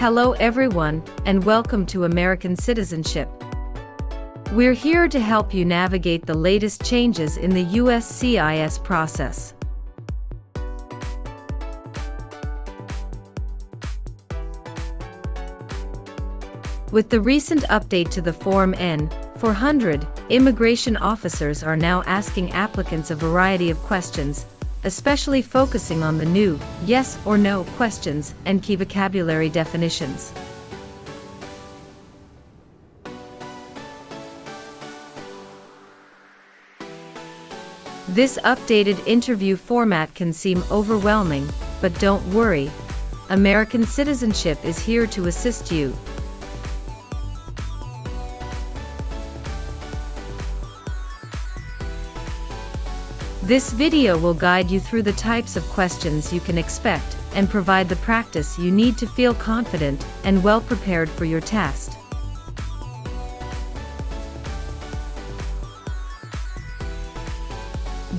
Hello everyone, and welcome to American Citizenship. We're here to help you navigate the latest changes in the USCIS process. With the recent update to the Form N-400, immigration officers are now asking applicants a variety of questions, especially focusing on the new yes or no questions and key vocabulary definitions. This updated interview format can seem overwhelming, but don't worry. American Citizenship is here to assist you. This video will guide you through the types of questions you can expect and provide the practice you need to feel confident and well prepared for your test.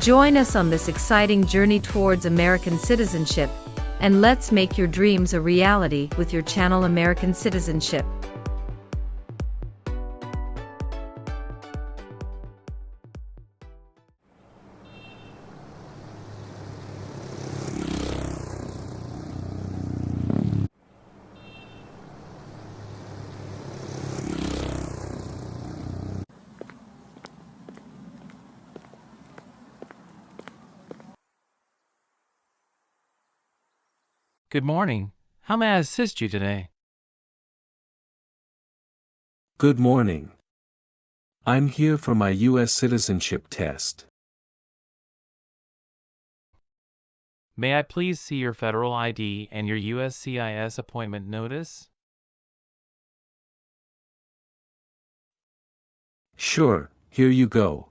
Join us on this exciting journey towards American citizenship, and let's make your dreams a reality with your channel American Citizenship. Good morning. How may I assist you today? Good morning. I'm here for my U.S. citizenship test. May I please see your federal ID and your USCIS appointment notice? Sure, here you go.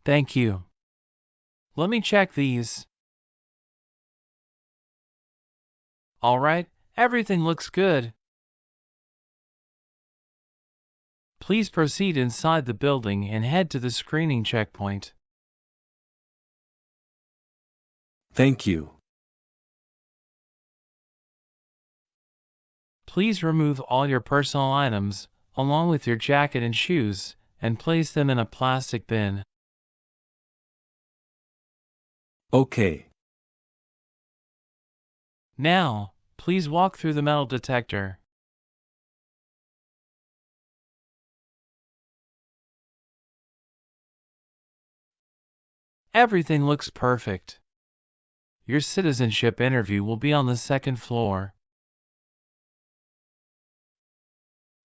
Thank you. Let me check these. All right, everything looks good. Please proceed inside the building and head to the screening checkpoint. Thank you. Please remove all your personal items, along with your jacket and shoes, and place them in a plastic bin. Okay. Now, please walk through the metal detector. Everything looks perfect. Your citizenship interview will be on the second floor.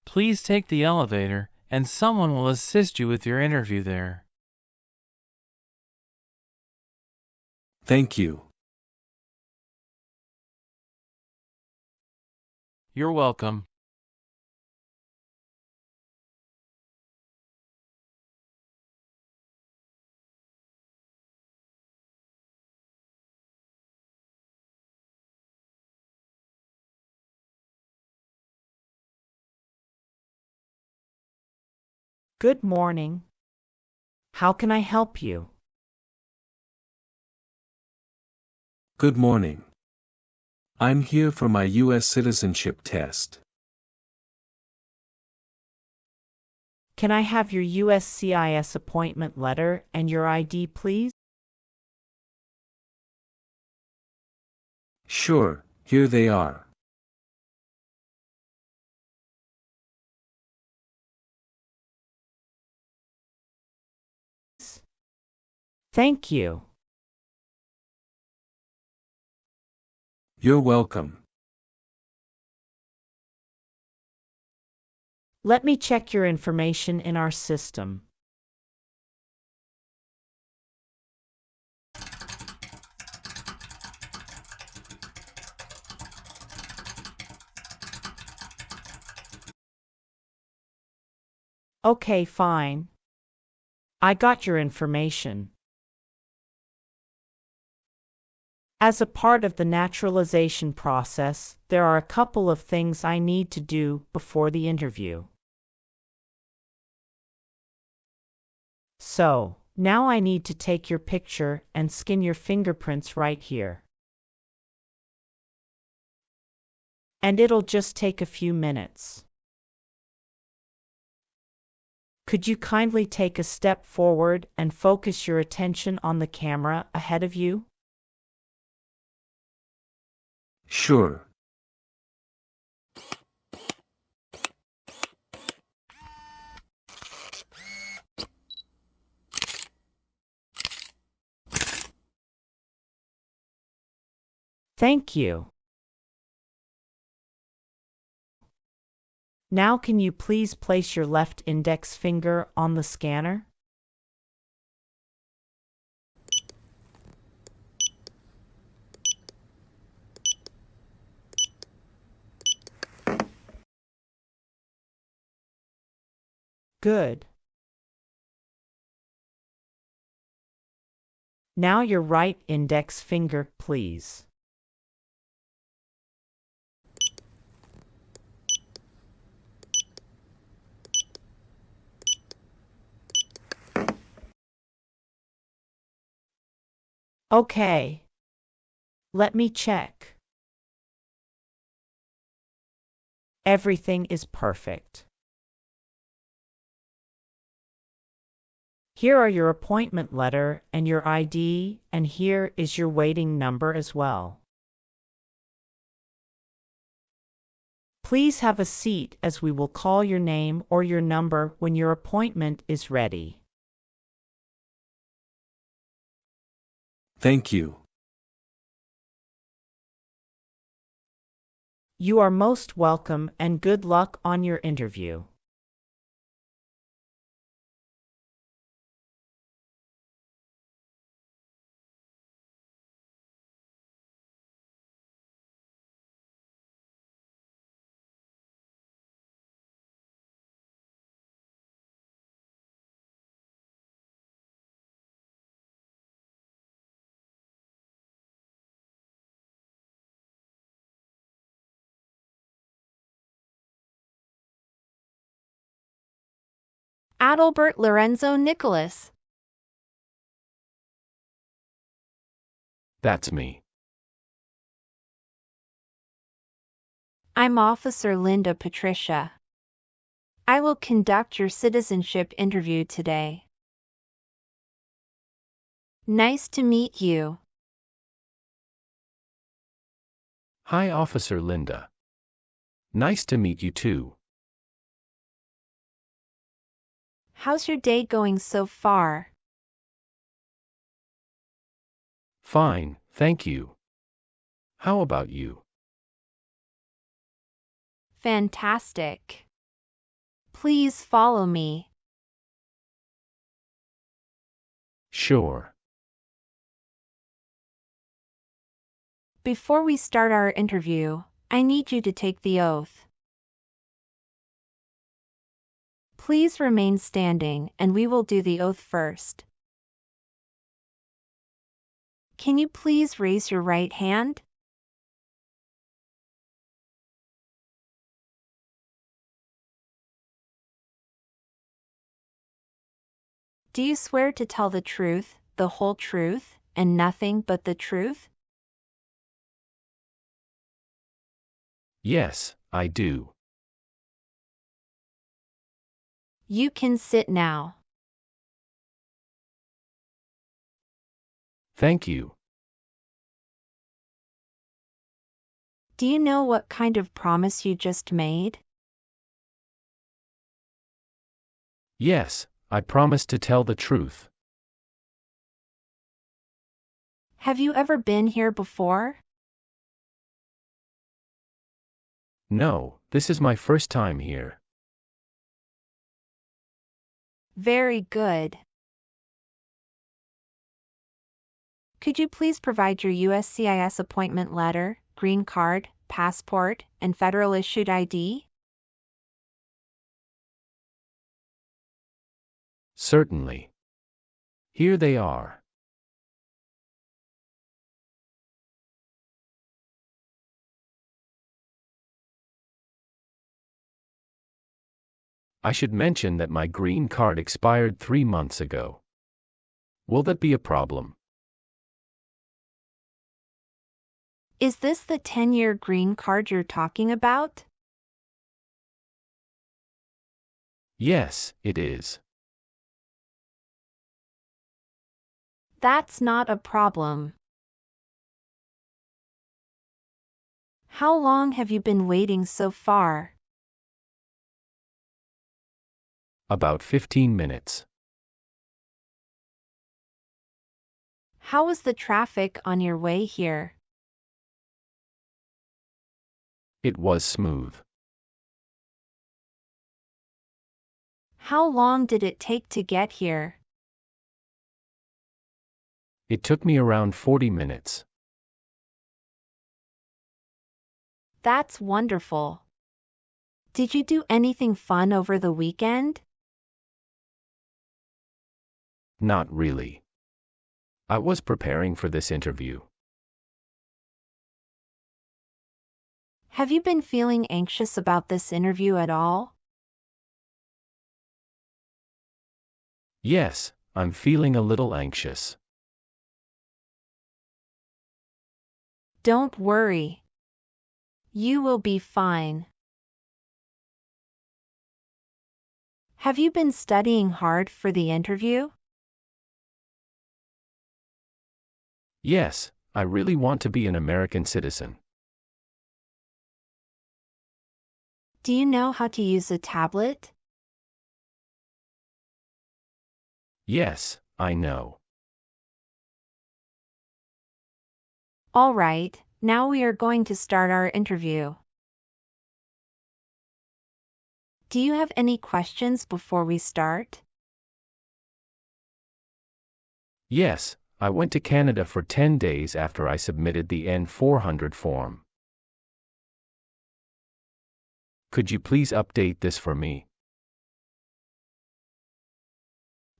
Please take the elevator, and someone will assist you with your interview there. Thank you. You're welcome. Good morning. How can I help you? Good morning. I'm here for my U.S. citizenship test. Can I have your USCIS appointment letter and your ID, please? Sure, here they are. Thank you. You're welcome. Let me check your information in our system. Okay, fine. I got your information. As a part of the naturalization process, there are a couple of things I need to do before the interview. So, Now I need to take your picture and scan your fingerprints right here. And it'll just take a few minutes. Could you kindly take a step forward and focus your attention on the camera ahead of you? Sure. Thank you. Now can you please place your left index finger on the scanner? Good. Now your right index finger, please. Okay. Let me check. Everything is perfect. Here are your appointment letter and your ID, and here is your waiting number as well. Please have a seat as we will call your name or your number when your appointment is ready. Thank you. You are most welcome and good luck on your interview. Adalbert Lorenzo Nicholas. That's me. I'm Officer Linda Patricia. I will conduct your citizenship interview today. Nice to meet you. Hi, Officer Linda. Nice to meet you too. How's your day going so far? Fine, thank you. How about you? Fantastic. Please follow me. Sure. Before we start our interview, I need you to take the oath. Please remain standing and we will do the oath first. Can you please raise your right hand? Do you swear to tell the truth, the whole truth, and nothing but the truth? Yes, I do. You can sit now. Thank you. Do you know what kind of promise you just made? Yes, I promise to tell the truth. Have you ever been here before? No, this is my first time here. Very good. Could you please provide your USCIS appointment letter, green card, passport, and federal issued ID? Certainly. Here they are. I should mention that my green card expired 3 months ago. Will that be a problem? Is this the 10-year green card you're talking about? Yes, it is. That's not a problem. How long have you been waiting so far? About 15 minutes. How was the traffic on your way here? It was smooth. How long did it take to get here? It took me around 40 minutes. That's wonderful. Did you do anything fun over the weekend? Not really. I was preparing for this interview. Have you been feeling anxious about this interview at all? Yes, I'm feeling a little anxious. Don't worry. You will be fine. Have you been studying hard for the interview? Yes, I really want to be an American citizen. Do you know how to use a tablet? Yes, I know. All right, now we are going to start our interview. Do you have any questions before we start? Yes, I went to Canada for 10 days after I submitted the N-400 form. Could you please update this for me?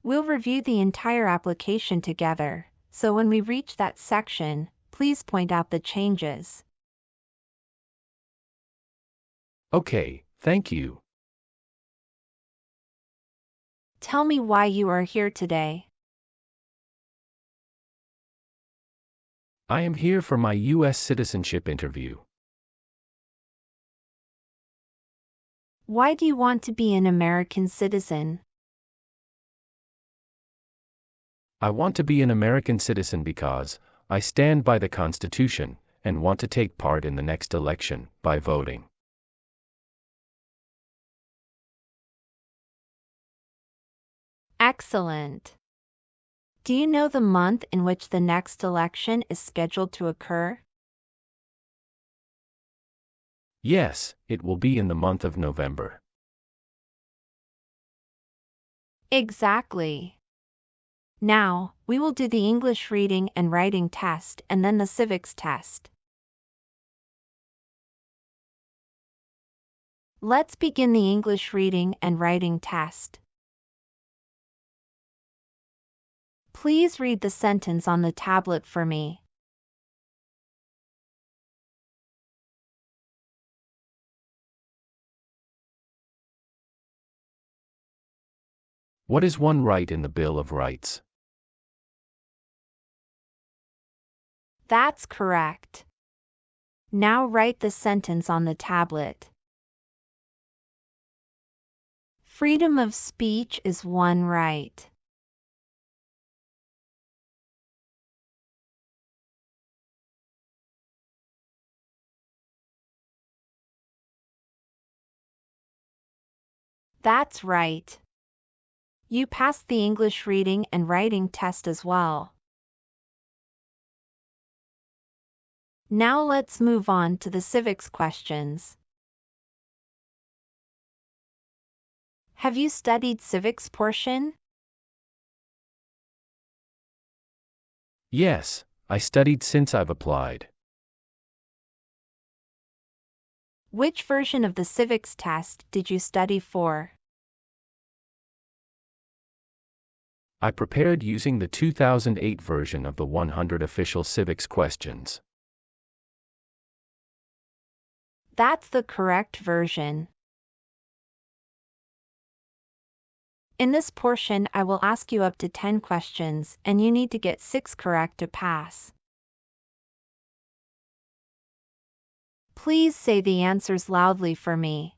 We'll review the entire application together, so when we reach that section, please point out the changes. Okay, thank you. Tell me why you are here today. I am here for my U.S. citizenship interview. Why do you want to be an American citizen? I want to be an American citizen because I stand by the Constitution and want to take part in the next election by voting. Excellent. Do you know the month in which the next election is scheduled to occur? Yes, it will be in the month of November. Exactly. Now, we will do the English reading and writing test and then the civics test. Let's begin the English reading and writing test. Please read the sentence on the tablet for me. What is one right in the Bill of Rights? That's correct. Now write the sentence on the tablet. Freedom of speech is one right. That's right. You passed the English reading and writing test as well. Now let's move on to the civics questions. Have you studied civics portion? Yes, I studied since I've applied. Which version of the civics test did you study for? I prepared using the 2008 version of the 100 official civics questions. That's the correct version. In this portion, I will ask you up to 10 questions, and you need to get 6 correct to pass. Please say the answers loudly for me.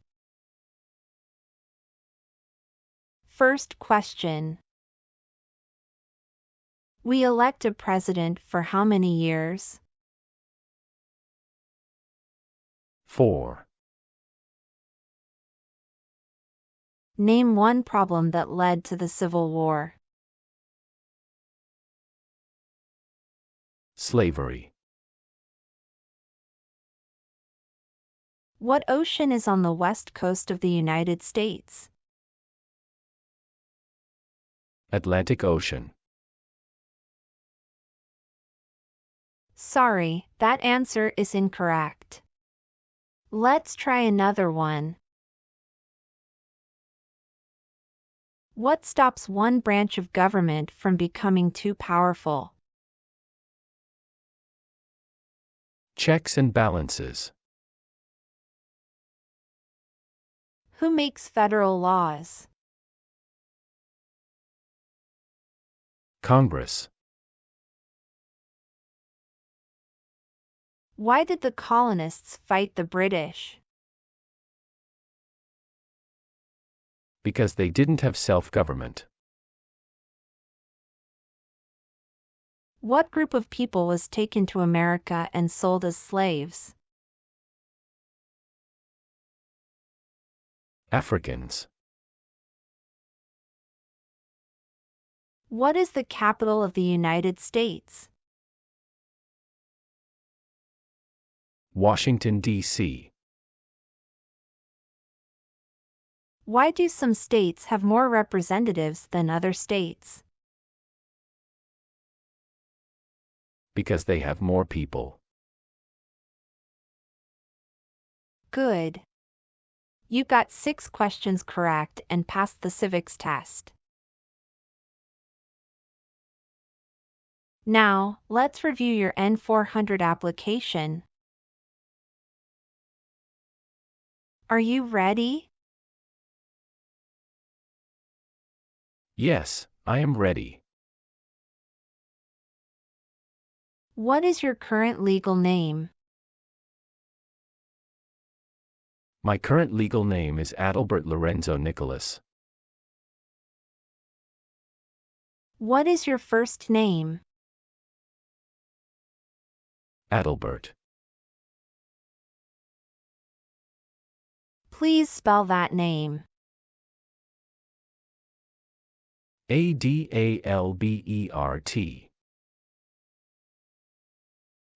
First question. We elect a president for how many years? 4. Name one problem that led to the Civil War. Slavery. What ocean is on the west coast of the United States? Atlantic Ocean. Sorry, that answer is incorrect. Let's try another one. What stops one branch of government from becoming too powerful? Checks and balances. Who makes federal laws? Congress. Why did the colonists fight the British? Because they didn't have self-government. What group of people was taken to America and sold as slaves? Africans. What is the capital of the United States? Washington, D.C. Why do some states have more representatives than other states? Because they have more people. Good. You got 6 questions correct and passed the civics test. Now, let's review your N-400 application. Are you ready? Yes, I am ready. What is your current legal name? My current legal name is Adalbert Lorenzo Nicholas. What is your first name? Adalbert. Please spell that name. Adalbert.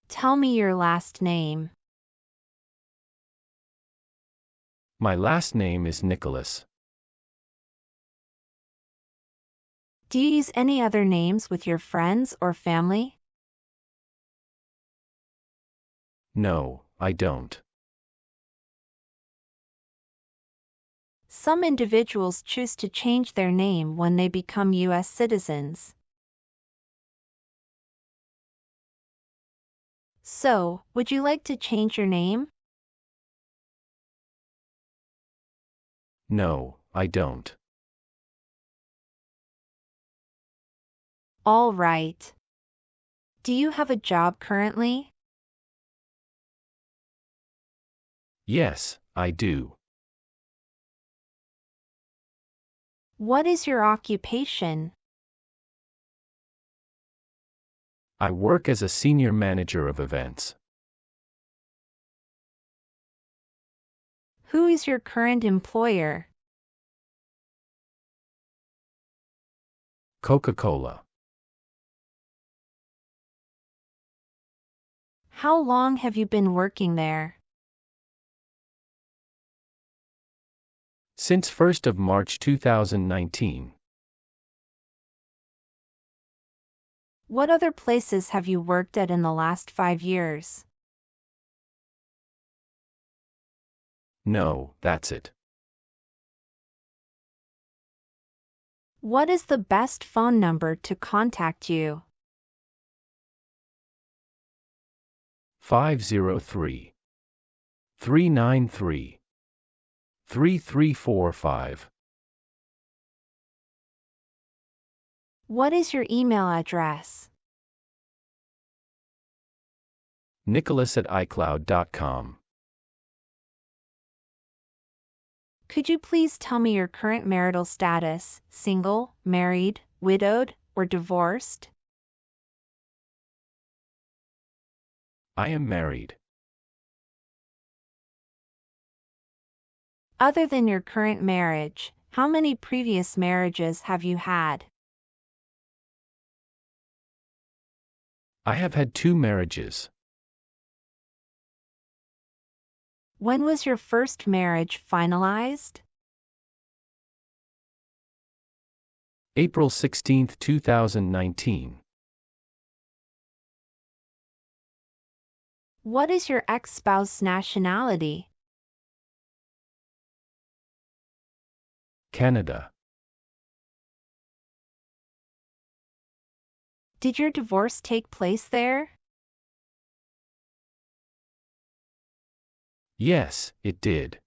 Tell me your last name. My last name is Nicholas. Do you use any other names with your friends or family? No, I don't. Some individuals choose to change their name when they become U.S. citizens. So, would you like to change your name? No, I don't. All right. Do you have a job currently? Yes, I do. What is your occupation? I work as a senior manager of events. Who is your current employer? Coca-Cola. How long have you been working there? Since 1st of March 2019. What other places have you worked at in the last 5 years? No, that's it. What is the best phone number to contact you? 503-393-3345. What is your email address? nicholas@icloud.com. Could you please tell me your current marital status, single, married, widowed, or divorced? I am married. Other than your current marriage, how many previous marriages have you had? I have had 2 marriages. When was your first marriage finalized? April 16, 2019. What is your ex-spouse's nationality? Canada. Did your divorce take place there? Yes, it did.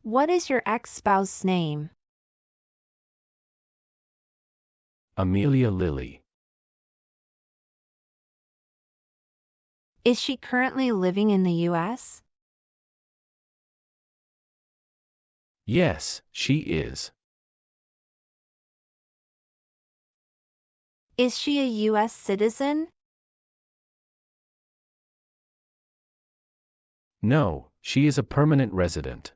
What is your ex-spouse's name? Amelia Lilly. Is she currently living in the U.S.? Yes, she is. Is she a U.S. citizen? No, she is a permanent resident.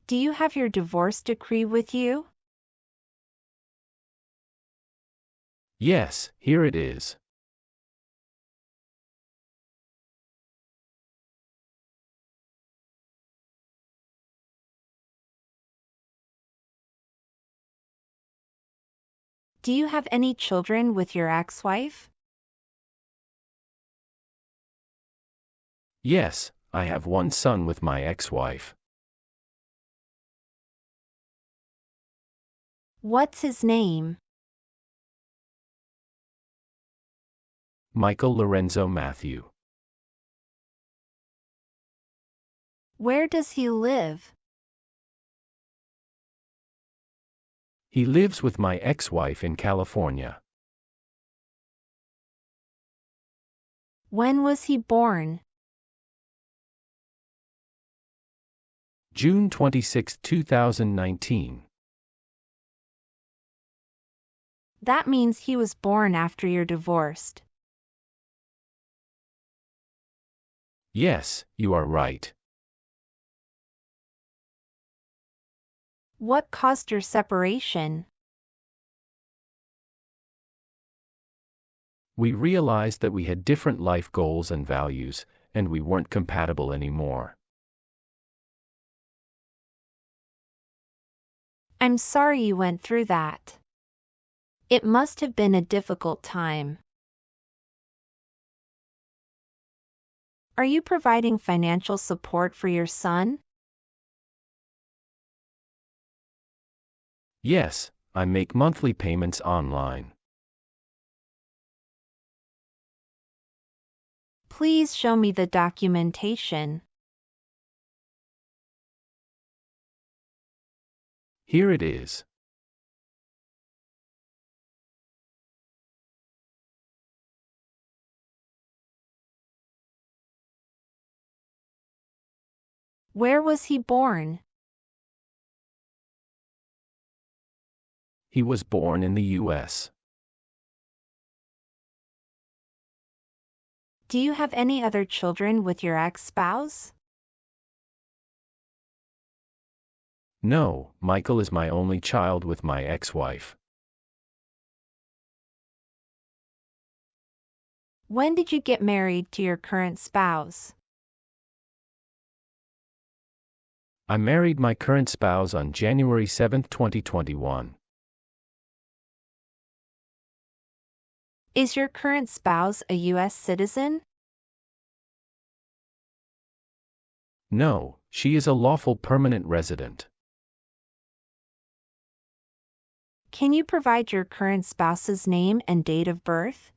Do you have your divorce decree with you? Yes, here it is. Do you have any children with your ex-wife? Yes, I have 1 son with my ex-wife. What's his name? Michael Lorenzo Matthew. Where does he live? He lives with my ex-wife in California. When was he born? June 26, 2019. That means he was born after you're divorced. Yes, you are right. What caused your separation? We realized that we had different life goals and values, and we weren't compatible anymore. I'm sorry you went through that. It must have been a difficult time. Are you providing financial support for your son? Yes, I make monthly payments online. Please show me the documentation. Here it is. Where was he born? He was born in the U.S. Do you have any other children with your ex-spouse? No, Michael is my only child with my ex-wife. When did you get married to your current spouse? I married my current spouse on January 7, 2021. Is your current spouse a U.S. citizen? No, she is a lawful permanent resident. Can you provide your current spouse's name and date of birth?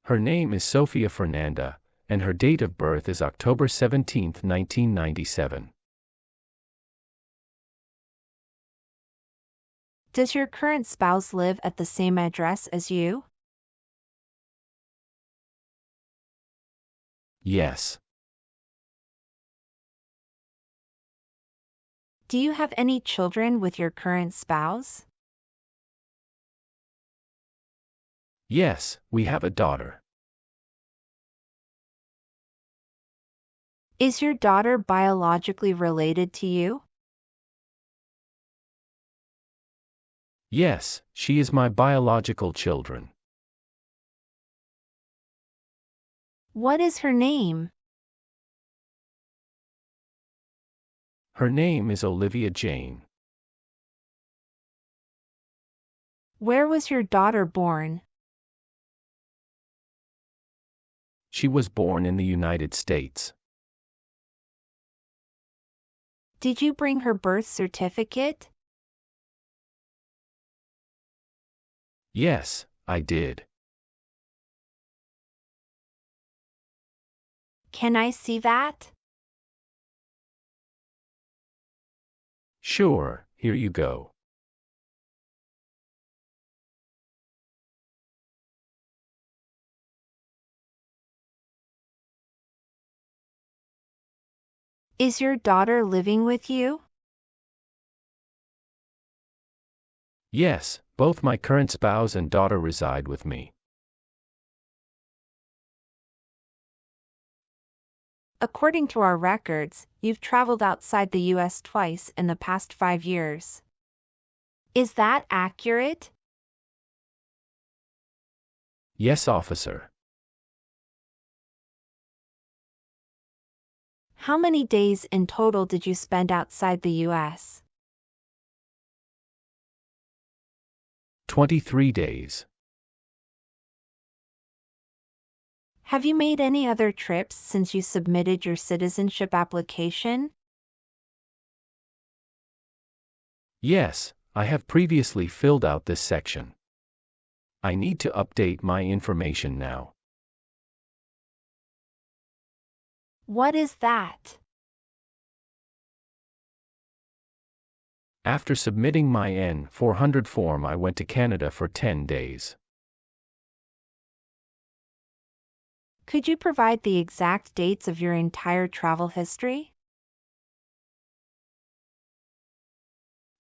Her name is Sofia Fernanda, and her date of birth is October 17, 1997. Does your current spouse live at the same address as you? Yes. Do you have any children with your current spouse? Yes, we have a daughter. Is your daughter biologically related to you? Yes, she is my biological children. What is her name? Her name is Olivia Jane. Where was your daughter born? She was born in the United States. Did you bring her birth certificate? Yes, I did. Can I see that? Sure, here you go. Is your daughter living with you? Yes, both my current spouse and daughter reside with me. According to our records, you've traveled outside the U.S. twice in the past 5 years. Is that accurate? Yes, officer. How many days in total did you spend outside the U.S.? 23 days. Have you made any other trips since you submitted your citizenship application? Yes, I have previously filled out this section. I need to update my information now. What is that? After submitting my N-400 form, I went to Canada for 10 days. Could you provide the exact dates of your entire travel history?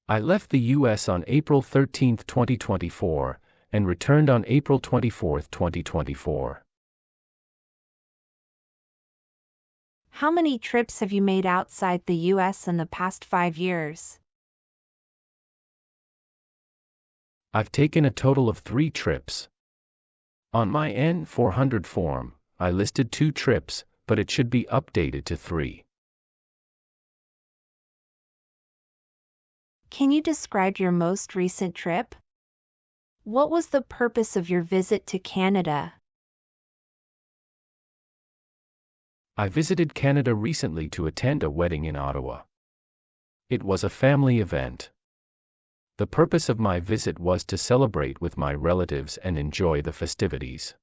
I left the U.S. on April 13, 2024, and returned on April 24, 2024. How many trips have you made outside the U.S. in the past 5 years? I've taken a total of 3 trips. On my N-400 form, I listed 2 trips, but it should be updated to 3. Can you describe your most recent trip? What was the purpose of your visit to Canada? I visited Canada recently to attend a wedding in Ottawa. It was a family event. The purpose of my visit was to celebrate with my relatives and enjoy the festivities.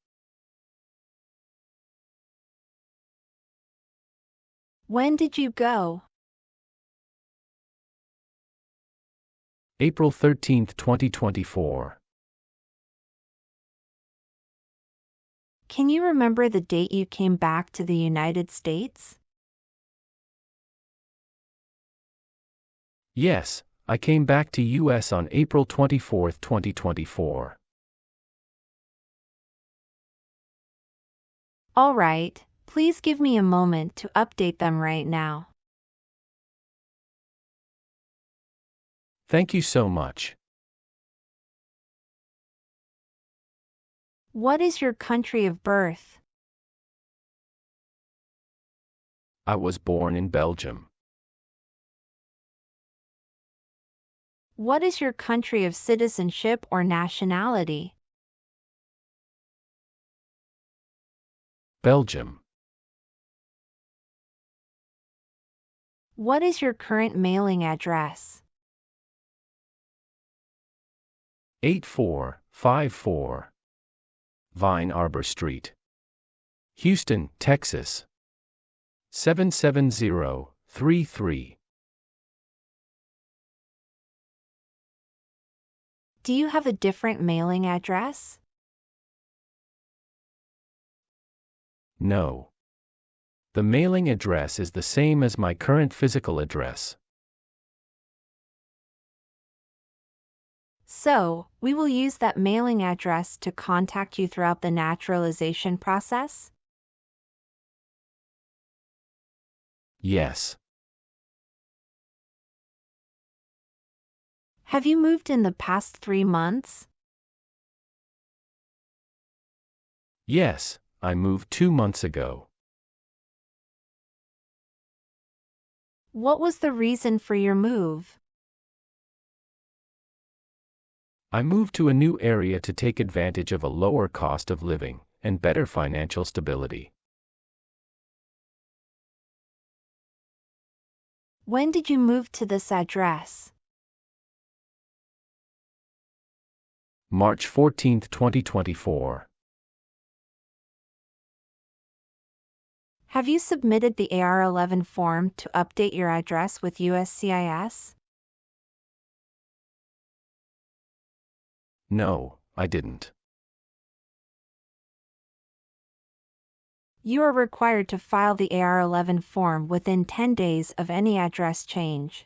When did you go? April 13, 2024. Can you remember the date you came back to the United States? Yes, I came back to U.S. on April 24, 2024. All right, please give me a moment to update them right now. Thank you so much. What is your country of birth? I was born in Belgium. What is your country of citizenship or nationality? Belgium. What is your current mailing address? 8454 Vine Arbor Street, Houston, Texas. 77033. Do you have a different mailing address? No. The mailing address is the same as my current physical address. So, we will use that mailing address to contact you throughout the naturalization process? Yes. Have you moved in the past 3 months? Yes, I moved 2 months ago. What was the reason for your move? I moved to a new area to take advantage of a lower cost of living and better financial stability. When did you move to this address? March 14, 2024. Have you submitted the AR-11 form to update your address with USCIS? No, I didn't. You are required to file the AR-11 form within 10 days of any address change.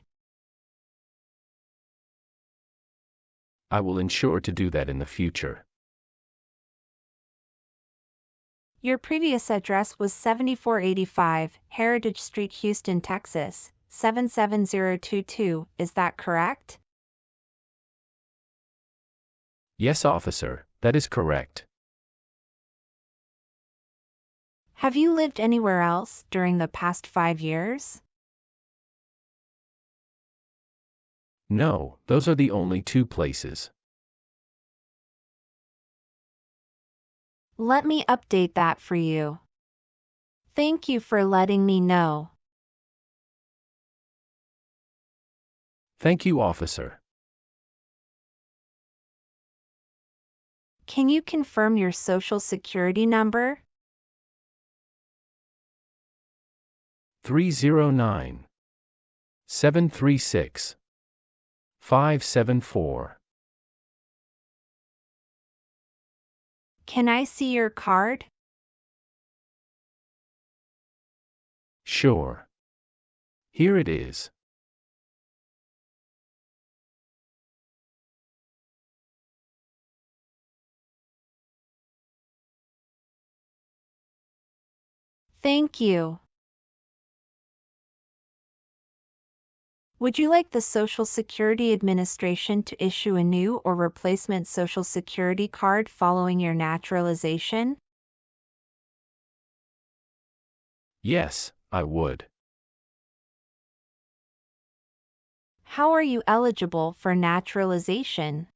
I will ensure to do that in the future. Your previous address was 7485 Heritage Street, Houston, Texas, 77022, is that correct? Yes, officer, that is correct. Have you lived anywhere else during the past 5 years? No, those are the only 2 places. Let me update that for you. Thank you for letting me know. Thank you, officer. Can you confirm your social security number? 309 736 574. Can I see your card? Sure. Here it is. Thank you. Would you like the Social Security Administration to issue a new or replacement Social Security card following your naturalization? Yes, I would. How are you eligible for naturalization?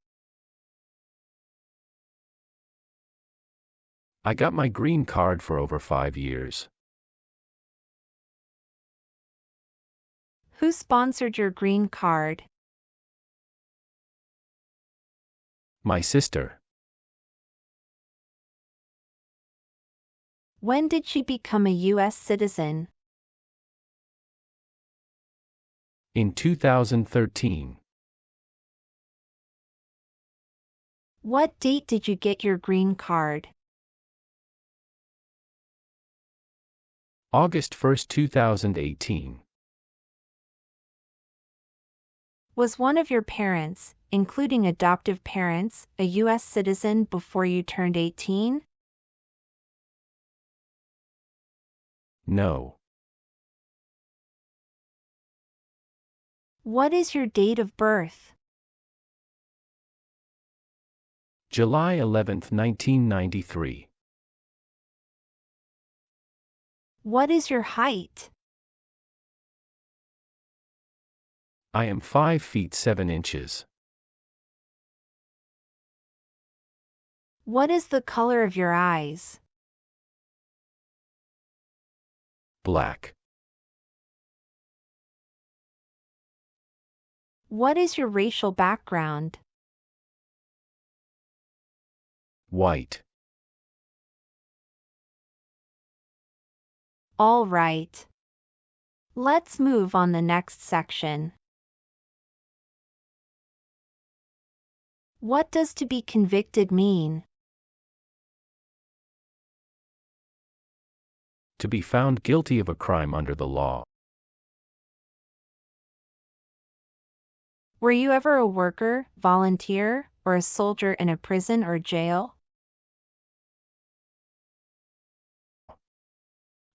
I got my green card for over 5 years. Who sponsored your green card? My sister. When did she become a U.S. citizen? In 2013. What date did you get your green card? August 1, 2018. Was one of your parents, including adoptive parents, a U.S. citizen before you turned 18? No. What is your date of birth? July 11, 1993. What is your height? I am 5 feet 7 inches. What is the color of your eyes? Black. What is your racial background? White. All right. Let's move on the next section. What does to be convicted mean? To be found guilty of a crime under the law. Were you ever a worker, volunteer, or a soldier in a prison or jail?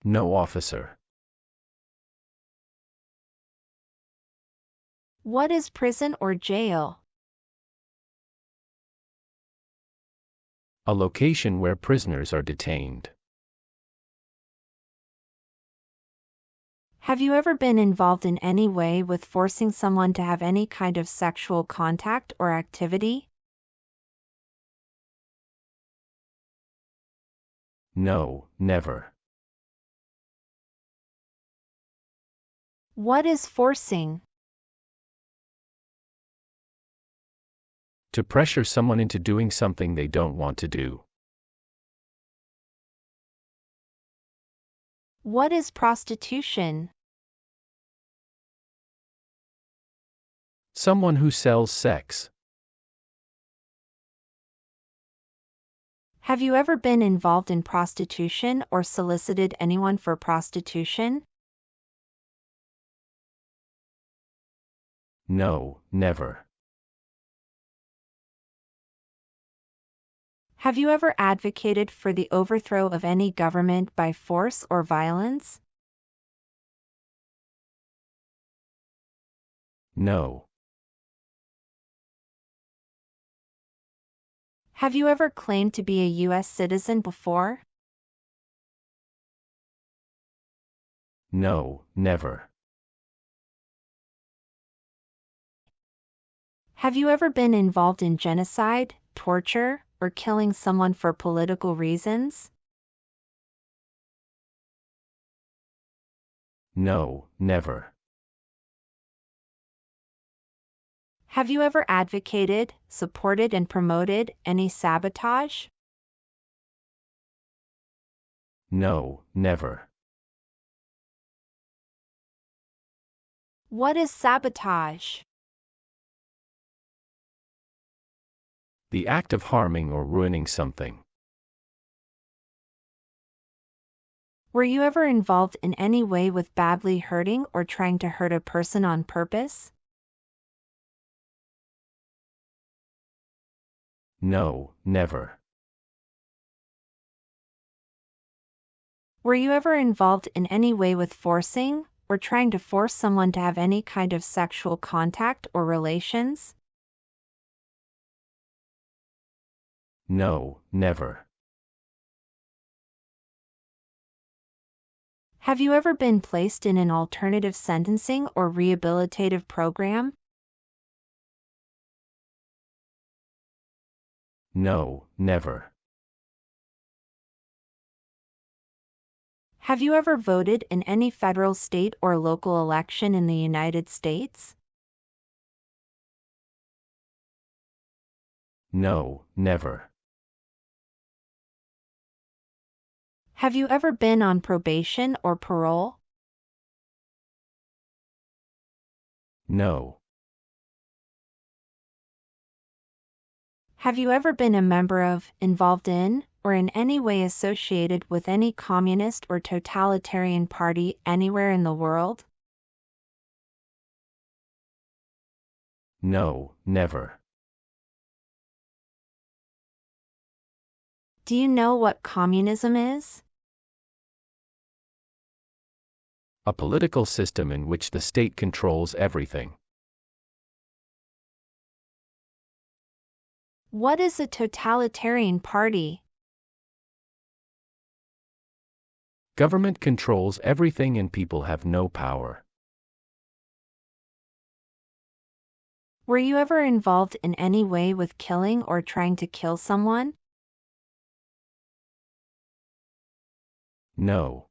No, officer. What is prison or jail? A location where prisoners are detained. Have you ever been involved in any way with forcing someone to have any kind of sexual contact or activity? No, never. What is forcing? To pressure someone into doing something they don't want to do. What is prostitution? Someone who sells sex. Have you ever been involved in prostitution or solicited anyone for prostitution? No, never. Have you ever advocated for the overthrow of any government by force or violence? No. Have you ever claimed to be a U.S. citizen before? No, never. Have you ever been involved in genocide, torture, or killing someone for political reasons? No, never. Have you ever advocated, supported, and promoted any sabotage? No, never. What is sabotage? The act of harming or ruining something. Were you ever involved in any way with badly hurting or trying to hurt a person on purpose? No, never. Were you ever involved in any way with forcing or trying to force someone to have any kind of sexual contact or relations? No, never. Have you ever been placed in an alternative sentencing or rehabilitative program? No, never. Have you ever voted in any federal, state, or local election in the United States? No, never. Have you ever been on probation or parole? No. Have you ever been a member of, involved in, or in any way associated with any communist or totalitarian party anywhere in the world? No, never. Do you know what communism is? A political system in which the state controls everything. What is a totalitarian party? Government controls everything and people have no power. Were you ever involved in any way with killing or trying to kill someone? No.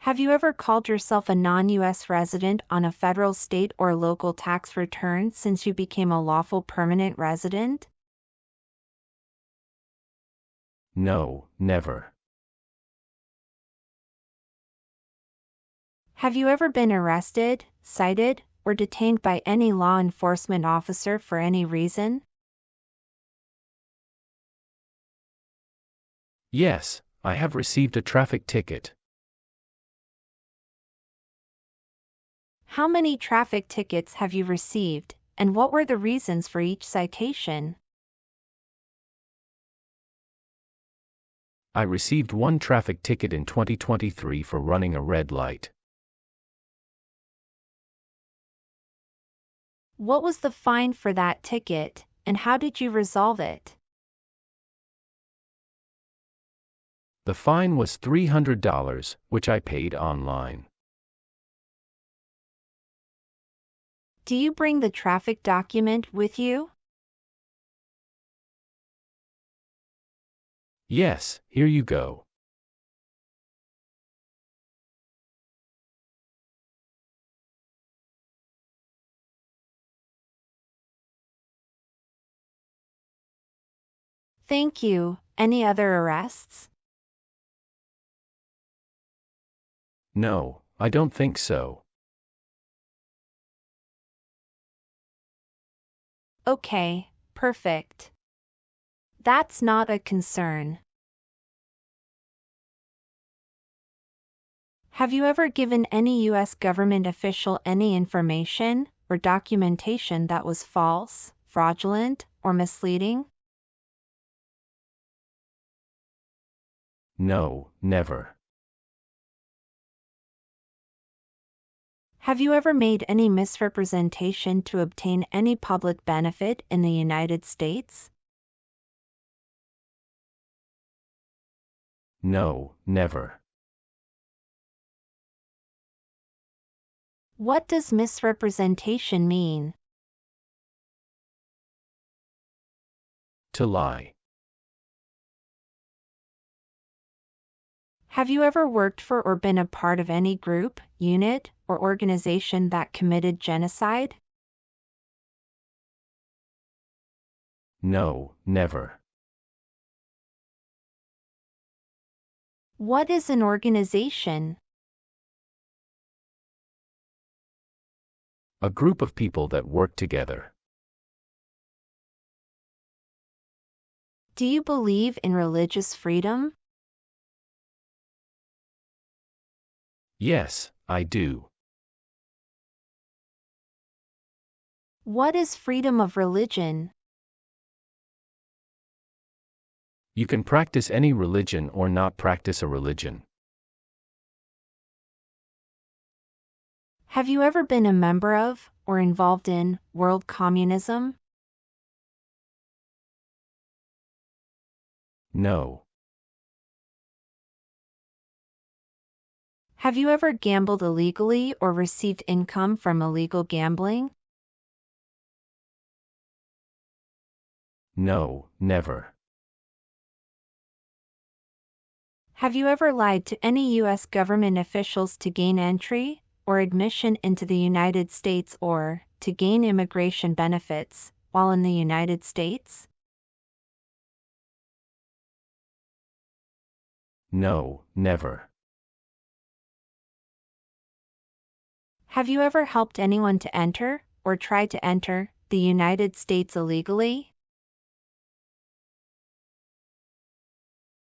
Have you ever called yourself a non-U.S. resident on a federal, state, or local tax return since you became a lawful permanent resident? No, never. Have you ever been arrested, cited, or detained by any law enforcement officer for any reason? Yes, I have received a traffic ticket. How many traffic tickets have you received, and what were the reasons for each citation? I received one traffic ticket in 2023 for running a red light. What was the fine for that ticket, and how did you resolve it? The fine was $300, which I paid online. Do you bring the traffic document with you? Yes, here you go. Thank you. Any other arrests? No, I don't think so. Okay, perfect. That's not a concern. Have you ever given any U.S. government official any information or documentation that was false, fraudulent, or misleading? No, never. Have you ever made any misrepresentation to obtain any public benefit in the United States? No, never. What does misrepresentation mean? To lie. Have you ever worked for or been a part of any group, unit, or organization that committed genocide? No, never. What is an organization? A group of people that work together. Do you believe in religious freedom? Yes, I do. What is freedom of religion? You can practice any religion or not practice a religion. Have you ever been a member of, or involved in, world communism? No. Have you ever gambled illegally or received income from illegal gambling? No, never. Have you ever lied to any U.S. government officials to gain entry or admission into the United States or to gain immigration benefits while in the United States? No, never. Have you ever helped anyone to enter or try to enter the United States illegally?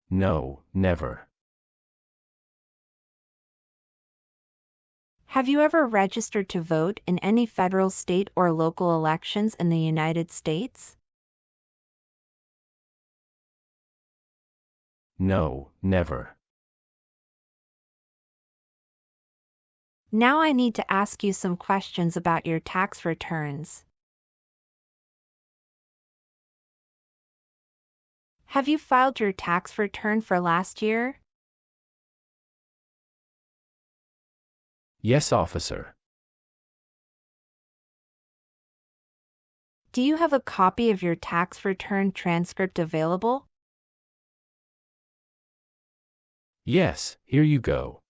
No, never. Have you ever registered to vote in any federal, state, or local elections in the United States? No, never. Now I need to ask you some questions about your tax returns. Have you filed your tax return for last year? Yes, officer. Do you have a copy of your tax return transcript available? Yes, here you go.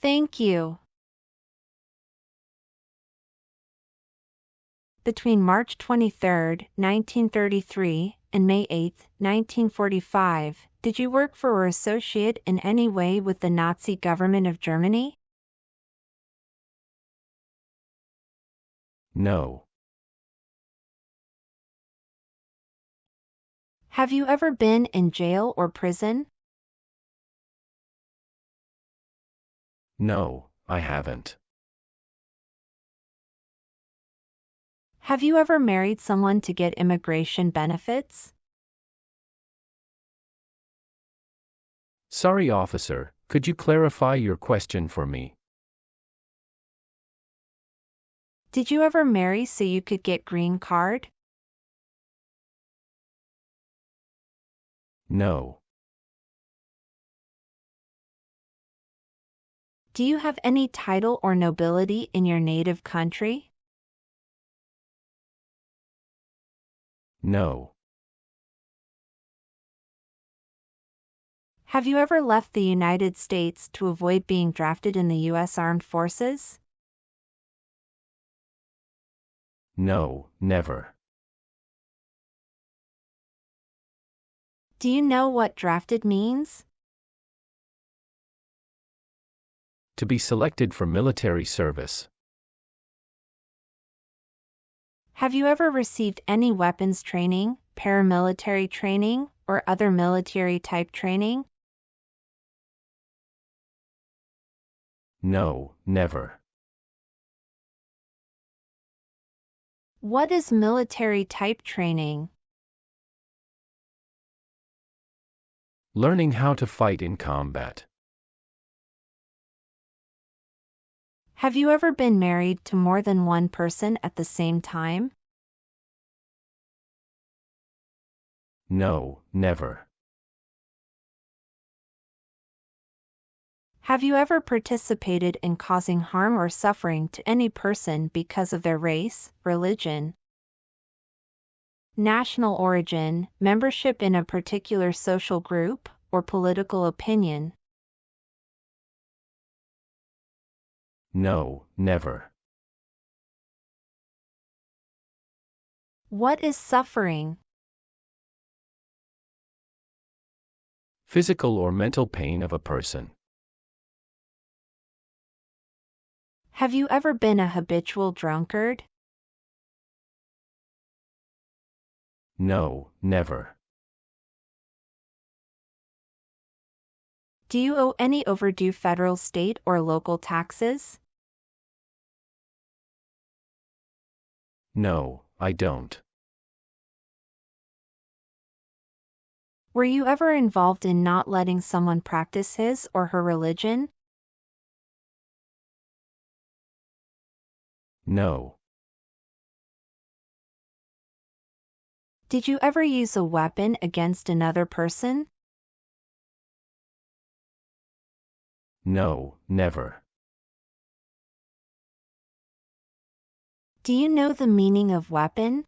Thank you. between March 23, 1933, and May 8, 1945, did you work for or associate in any way with the Nazi government of Germany? No. Have you ever been in jail or prison? No, I haven't. Have you ever married someone to get immigration benefits? Sorry, officer, could you clarify your question for me? Did you ever marry so you could get green card? No. Do you have any title or nobility in your native country? No. Have you ever left the United States to avoid being drafted in the U.S. Armed Forces? No, never. Do you know what drafted means? To be selected for military service. Have you ever received any weapons training, paramilitary training, or other military-type training? No, never. What is military-type training? Learning how to fight in combat. Have you ever been married to more than one person at the same time? No, never. Have you ever participated in causing harm or suffering to any person because of their race, religion, national origin, membership in a particular social group, or political opinion? No, never. What is suffering? Physical or mental pain of a person. Have you ever been a habitual drunkard? No, never. Do you owe any overdue federal, state, or local taxes? No, I don't. Were you ever involved in not letting someone practice his or her religion? No. Did you ever use a weapon against another person? No, never. Do you know the meaning of weapon?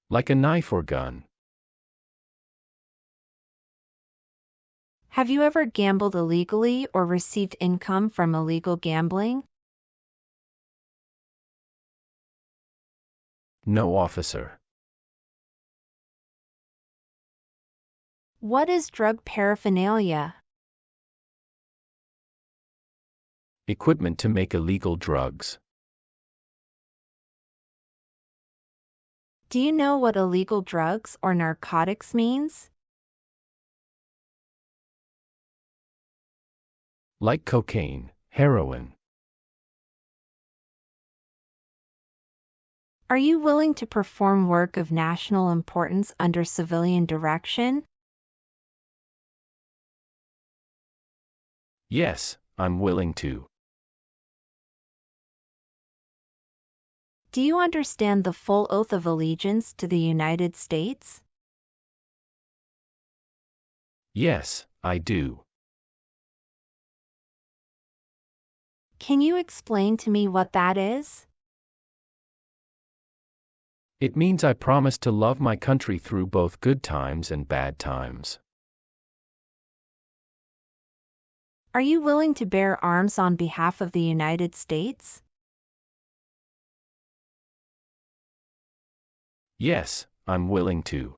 Like a knife or gun. Have you ever gambled illegally or received income from illegal gambling? No, officer. What is drug paraphernalia? Equipment to make illegal drugs. Do you know what illegal drugs or narcotics means? Like cocaine, heroin. Are you willing to perform work of national importance under civilian direction? Yes, I'm willing to. Do you understand the full oath of allegiance to the United States? Yes, I do. Can you explain to me what that is? It means I promise to love my country through both good times and bad times. Are you willing to bear arms on behalf of the United States? Yes, I'm willing to.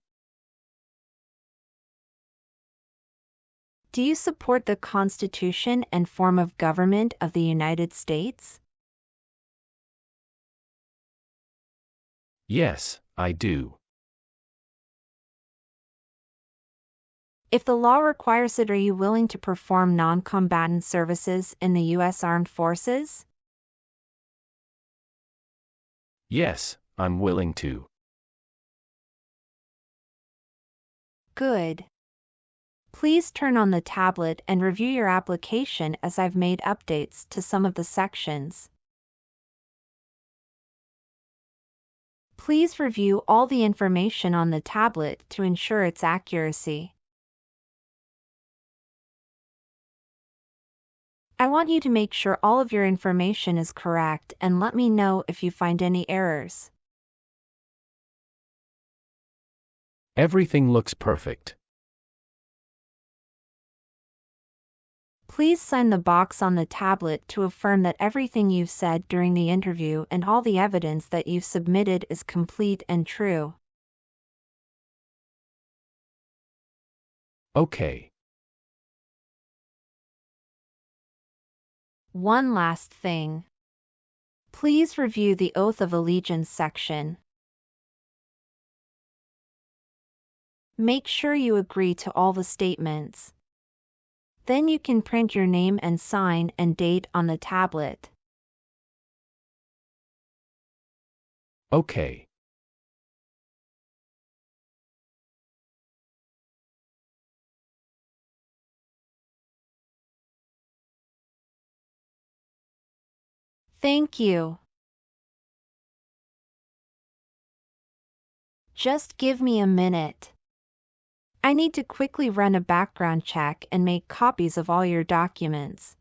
Do you support the Constitution and form of government of the United States? Yes, I do. If the law requires it, are you willing to perform non-combatant services in the U.S. Armed Forces? Yes, I'm willing to. Good. Please turn on the tablet and review your application as I've made updates to some of the sections. Please review all the information on the tablet to ensure its accuracy. I want you to make sure all of your information is correct and let me know if you find any errors. Everything looks perfect. Please sign the box on the tablet to affirm that everything you've said during the interview and all the evidence that you've submitted is complete and true. Okay. One last thing. Please review the Oath of Allegiance section. Make sure you agree to all the statements. Then you can print your name and sign and date on the tablet. Okay. Thank you. Just give me a minute. I need to quickly run a background check and make copies of all your documents.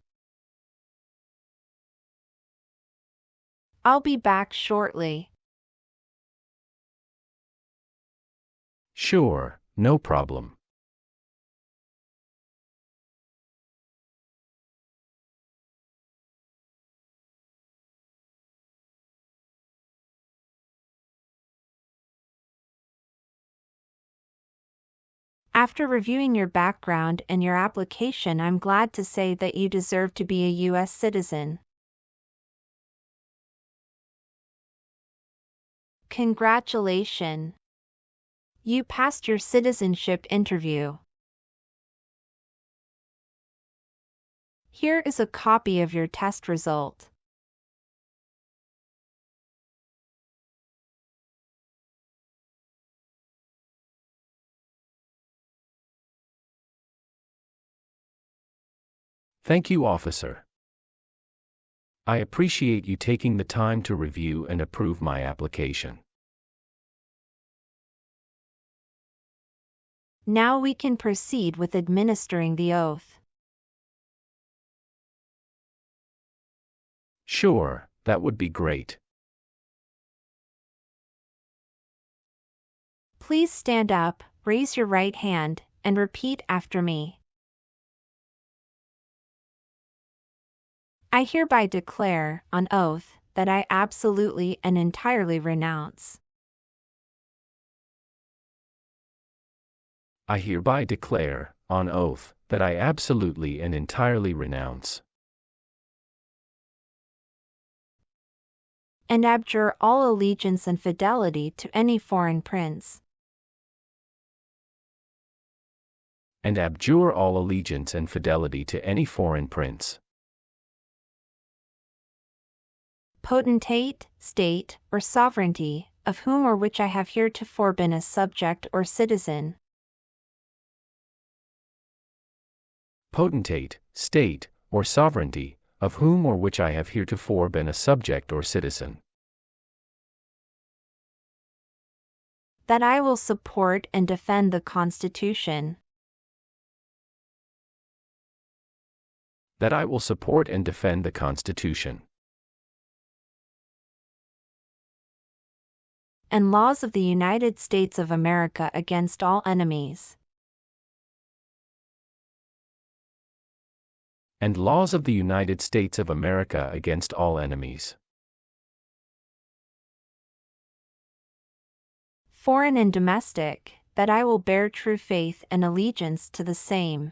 I'll be back shortly. Sure, no problem. After reviewing your background and your application, I'm glad to say that you deserve to be a U.S. citizen. Congratulations! You passed your citizenship interview. Here is a copy of your test result. Thank you, officer. I appreciate you taking the time to review and approve my application. Now we can proceed with administering the oath. Sure, that would be great. Please stand up, raise your right hand, and repeat after me. I hereby declare, on oath, that I absolutely and entirely renounce. I hereby declare, on oath, that I absolutely and entirely renounce And abjure all allegiance and fidelity to any foreign prince, and abjure all allegiance and fidelity to any foreign prince, potentate, state, or sovereignty, of whom or which I have heretofore been a subject or citizen, potentate, state, or sovereignty, of whom or which I have heretofore been a subject or citizen, that I will support and defend the Constitution, that I will support and defend the Constitution, and laws of the United States of America against all enemies, and laws of the United States of America against all enemies. Foreign and domestic, that I will bear true faith and allegiance to the same.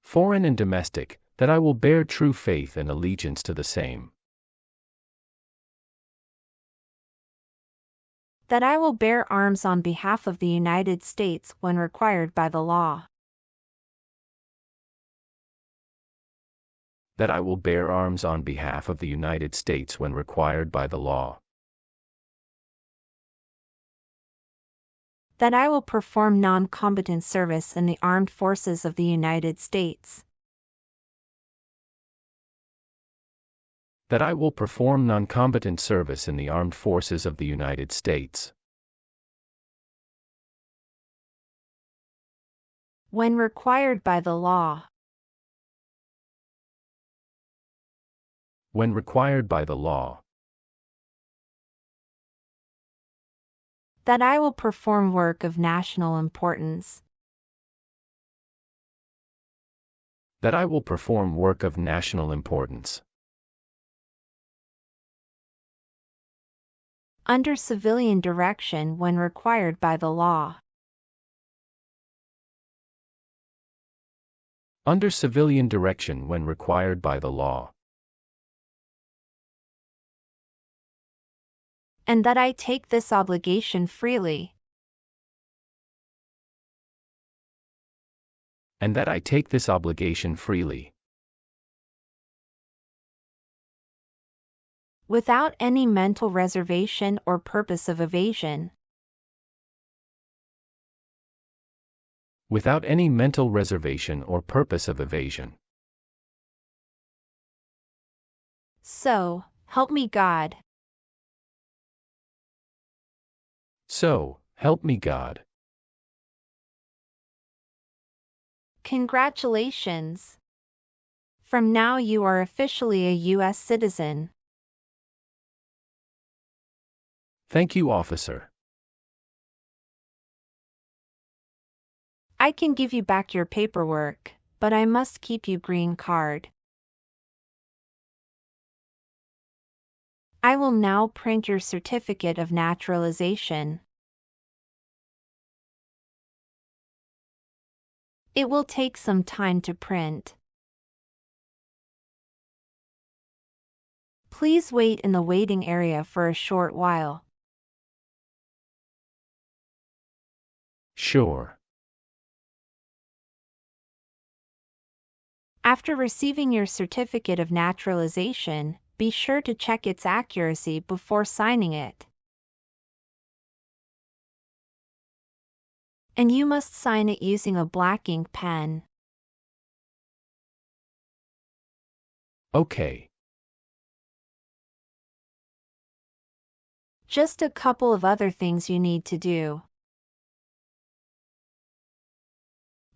Foreign and domestic, that I will bear true faith and allegiance to the same. That I will bear arms on behalf of the United States when required by the law. That I will bear arms on behalf of the United States when required by the law. That I will perform non-combatant service in the armed forces of the United States. That I will perform non-combatant service in the armed forces of the United States. When required by the law. When required by the law. That I will perform work of national importance. That I will perform work of national importance. Under civilian direction when required by the law. Under civilian direction when required by the law. And that I take this obligation freely. And that I take this obligation freely. Without any mental reservation or purpose of evasion. Without any mental reservation or purpose of evasion. So, help me God. So, help me God. Congratulations. From now you are officially a U.S. citizen. Thank you, officer. I can give you back your paperwork, but I must keep you green card. I will now print your certificate of naturalization. It will take some time to print. Please wait in the waiting area for a short while. Sure. After receiving your certificate of naturalization, be sure to check its accuracy before signing it. And you must sign it using a black ink pen. Okay. Just a couple of other things you need to do.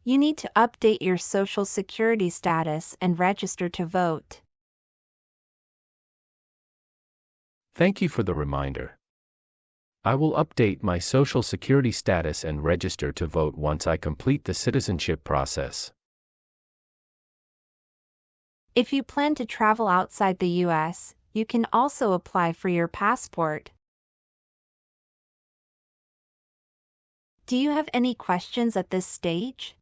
You need to update your Social Security status and register to vote. Thank you for the reminder. I will update my Social Security status and register to vote once I complete the citizenship process. If you plan to travel outside the U.S., you can also apply for your passport. Do you have any questions at this stage?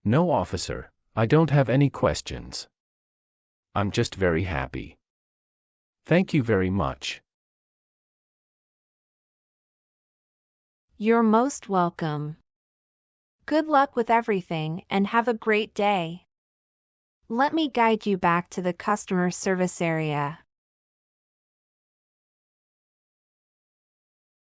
No, officer, I don't have any questions. I'm just very happy. Thank you very much. You're most welcome. Good luck with everything and have a great day. Let me guide you back to the customer service area.